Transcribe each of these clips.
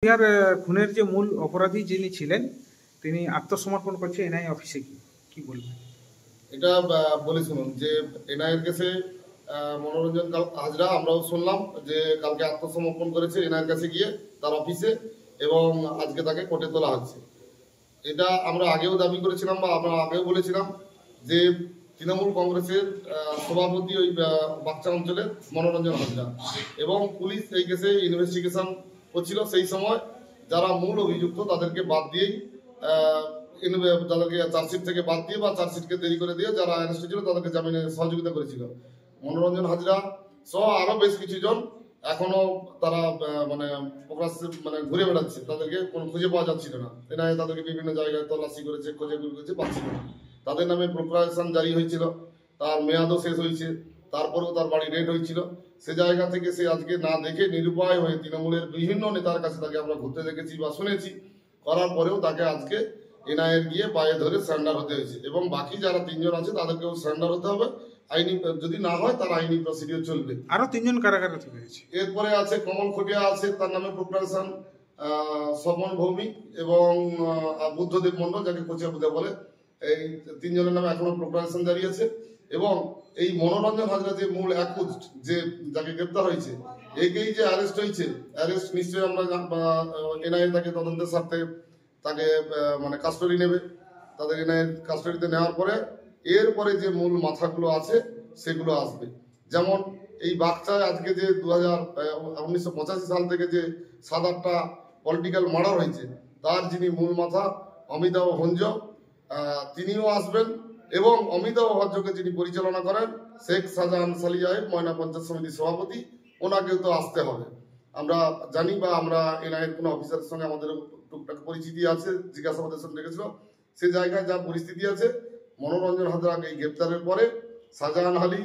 বিহার খুনের যে মূল অপরাধী যিনি ছিলেন তিনি আত্মসমর্পণ করছে এনআইএ অফিসে, কি বলবেন? এটা বলে শুনুন যে এনআইএর কেসে মনোরঞ্জন হাজরা আমরাও শুনলাম যে কালকে আত্মসমর্পণ করেছে এনআইএর কাছে গিয়ে তার অফিসে, এবং আজকে তাকে কোর্টে তোলা হচ্ছে। এটা আমরা আগেও দাবি করেছিলাম বা আমরা আগেও বলেছিলাম যে তৃণমূল কংগ্রেসের সভাপতি ওই বাচ্চা অঞ্চলের মনোরঞ্জন হাজরা, এবং পুলিশ এই কেসে ইনভেস্টিগেশন করছিল। সেই সময় যারা মূল অভিযুক্ত তাদেরকে বাদ দিয়েই তাদেরকে চার্জশিট থেকে বাদ দিয়ে বা চার্জশিটকে দেরি করে দিয়ে যারা অ্যারেস্ট ছিল তাদেরকে জামিনে সহযোগিতা করেছিল। মনোরঞ্জন হাজরা সহ আরো বেশ কিছু জন এখনো তারা ঘুরে বেড়াচ্ছে, তাদেরকে কোনো খুঁজে পাওয়া যাচ্ছিল না। এনআইএ তাদেরকে বিভিন্ন জায়গায় তল্লাশি করেছে, খোঁজে করেছে, পাচ্ছিল না। তাদের নামে প্রোক্লারেশন জারি হয়েছিল, তার মেয়াদও শেষ হয়েছে, তারপরেও তার বাড়ি রেড হয়েছিল। সে জায়গা থেকে সে আজকে না দেখে নিরুপায় হয়ে তৃণমূলের বিভিন্ন নেতার কাছে তাকে আমরা ঘুরতে দেখেছি বা শুনেছি, করার পরেও তাকে আজকে এনআইএর গিয়ে পায়ে ধরে সারেন্ডার হতে হয়েছে, এবং বাকি যারা তিনজন আছে তাদেরকেও সারেন্ডার হতে হবে। আইনি যদি না হয় তার আইনি প্রসিডিওর চলবে। আরো তিনজন কারাগারে থেকে গেছে। এরপরে আছে কমল খটিয়া আছে, তার নামে প্রোক্লারেশন, স্বপন ভৌমিক এবং বুদ্ধদেব মন্ডল, যাকে কোচিয়া বুদ্ধা বলে, এই তিনজনের নামে এখনো প্রোক্লারেশন জারি আছে। এবং এই মনোরঞ্জন হাজরা যে মূল অ্যাকুজড, যে যাকে গ্রেপ্তার হয়েছে, একেই যে অ্যারেস্ট হয়েছে, অ্যারেস্ট নিশ্চয়ই আমরা এনআইএ তাকে তদন্তের স্বার্থে তাকে কাস্টডি নেবে। তাদের এনআইএ কাস্টডিতে নেওয়ার পরে এরপরে যে মূল মাথাগুলো আছে সেগুলো আসবে। যেমন এই বাচ্চায় আজকে যে 1985 সাল থেকে যে 7-8টা পলিটিক্যাল মার্ডার হয়েছে, তার যিনি মূল মাথা অমিতাভ ভঞ্জ, তিনিও আসবেন। এবং অমিতাভ ভঞ্জকে যিনি পরিচালনা করেন শেখ শাহজাহান সালিয়াহেব, ময়না পঞ্চায়েত সমিতির সভাপতি, ওনাকেও তো আসতে হবে। আমরা জানি বা আমরা এনআইএর কোনো অফিসারের সঙ্গে আমাদের টুকটাক পরিচিতি আছে, জিজ্ঞাসাবাদের সঙ্গে রেখেছিল, সে জায়গায় যা পরিস্থিতি আছে, মনোরঞ্জন হাজরাকে এই গ্রেপ্তারের পরে শাহজাহান আলী,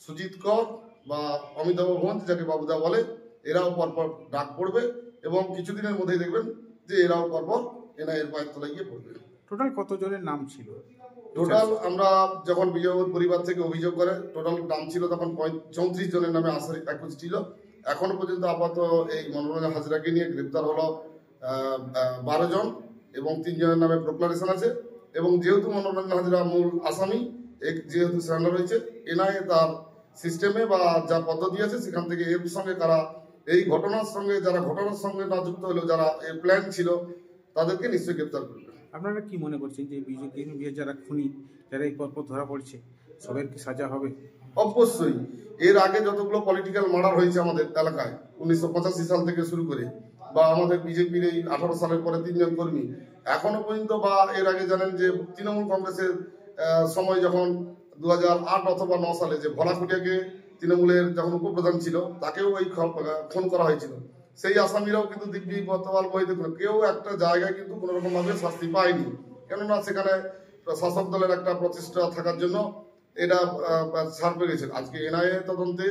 সুজিত কর বা অমিতাভ ভঞ্জ, যাকে বাবুদা বলে, এরাও পরপর ডাক পড়বে, এবং কিছুদিনের মধ্যেই দেখবেন যে এরাও পরপর এনআইএর পায়ের তলায় গিয়ে পড়বে। টোটাল কতজনের নাম ছিল? টোটাল আমরা যখন বিজয়বাবুর পরিবার থেকে অভিযোগ করে টোটাল নাম ছিল তখন 34 জনের নামে অ্যাকুজ ছিল। এখনো পর্যন্ত আপাতত এই মনোরঞ্জন হাজরাকে নিয়ে গ্রেপ্তার হলো 12 জন, এবং 3 জনের নামে প্রোক্লারেশন আছে। এবং যেহেতু মনোরঞ্জন হাজরা মূল আসামি, যেহেতু সারেন্ডার হয়েছে, এনআইএ তার সিস্টেমে বা যা পদ্ধতি আছে সেখান থেকে এর সঙ্গে যারা এই ঘটনার সঙ্গে না যুক্ত হলেও যারা এর প্ল্যান ছিল তাদেরকে নিশ্চয়ই গ্রেপ্তার করবে। আপনারা কি মনে করছেন যে বিজেপি যারা খুনি, যারা এই পরপর ধরা পড়ছে, সবের কি সাজা হবে? অবশ্যই। এর আগে যতগুলো পলিটিক্যাল মার্ডার হয়েছে আমাদের এলাকায় 1985 সাল থেকে শুরু করে, বা আমাদের বিজেপির এই 18 সালের পরে 3 জন কর্মী এখনো পর্যন্ত, বা এর আগে জানেন যে তৃণমূল কংগ্রেসের সময় যখন 2008 অথবা 9 সালে যে ভোলা কুটিয়াকে তৃণমূলের যখন উপপ্রধান ছিল তাকেও ওই খুন করা হয়েছিল। সেই আসামিরাও কিন্তু দিব্যি বর্তমান বইতে কেউ একটা জায়গায় কিন্তু কোন রকম ভাবে শাস্তি পায়নি, কেননা সেখানে শাসক দলের একটা প্রচেষ্টা থাকার জন্য এটা ছাড় পেয়ে গেছে। আজকে এনআইএ তদন্তে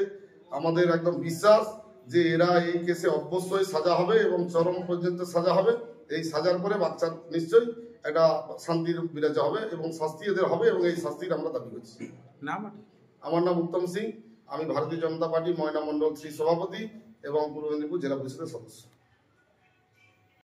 আমাদের একদম বিশ্বাস যে এরা এই কেসে অবশ্যই সাজা হবে, এবং চরম পর্যন্ত সাজা হবে। এই সাজার পরে বাচ্চার নিশ্চয়ই একটা শান্তির বিরাজ হবে, এবং শাস্তি এদের হবে, এবং এই শাস্তির আমরা দাবি করছি। আমার নাম উত্তম সিং, আমি ভারতীয় জনতা পার্টি ময়না মন্ডল 3 সভাপতি এবং পূর্ব মেদিনীপুর জেলা পরিষদের সদস্য।